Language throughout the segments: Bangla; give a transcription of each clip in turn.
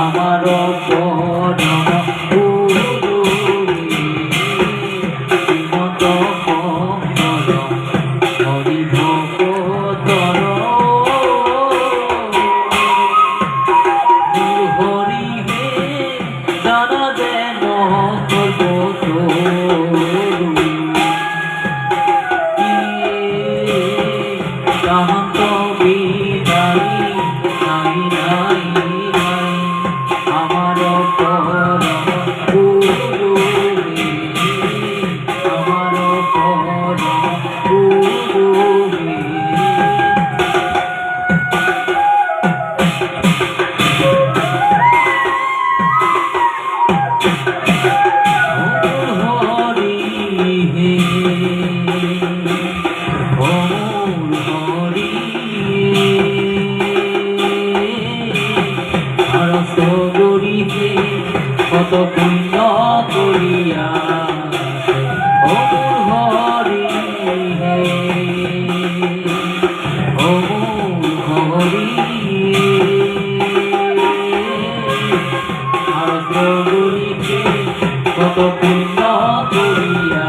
আমার পরম গুরু শ্রীমত কমল হরি ভকতর হরি হে দানা যেন সর্বত কত পুণ্য করিয়া অমর হরি হে অমর হরি আরসগুলিকে কত পুণ্য করিয়া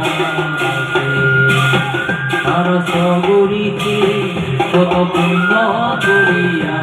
আরসগুলিকে কত পুণ্য করিয়া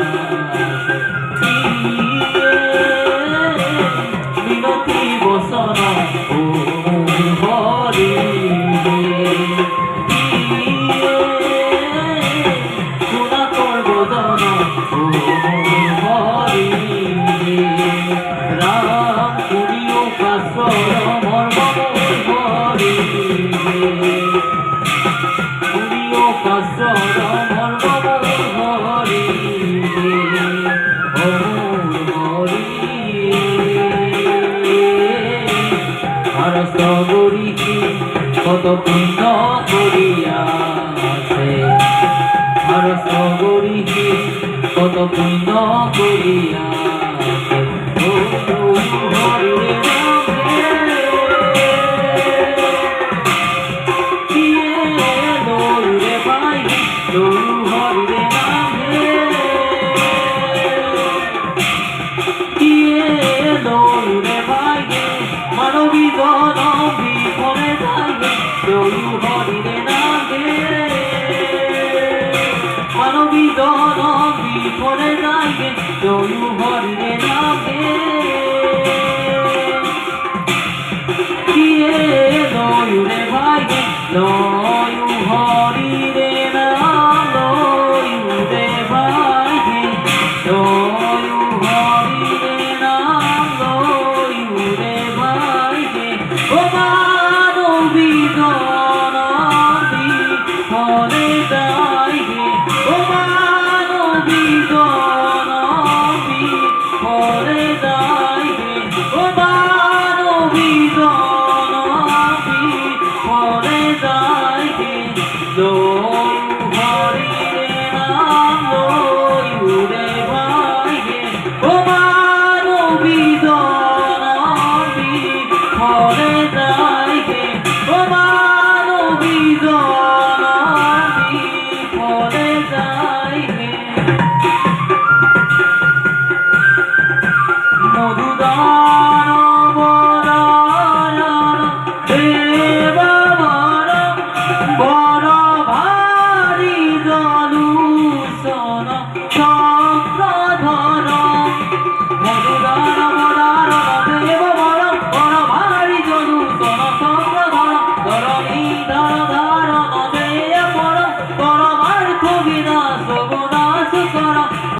কত পুণ্য করিয়াছে হরসগরিকে কত পুণ্য করিয়াছে মানবী জনবী ফলে যাইবে দৌড়ু হরিরে নাগে মানবী জনবী ফলে যাইবে দৌড়ু হরিরে নাগে কিয়ে দৌড়ে ভাইগে দৌড়ু হরিরে না দৌড়ে ভাইগে দৌড়ু হরিরে না দৌড়ে ভাইগে ও মানবী জনবী ফলে যাইবে ও মানবী জনবী ফলে যাইবে ও মানবী জনবী ফলে যাইবে দৌড়ু হরিরে নাম দৌড়ে ভাইগে ও মানবী জনবী ফলে যাইবে ও মানবী জনবী ফলে যাইবে মধুদান বরায়ণ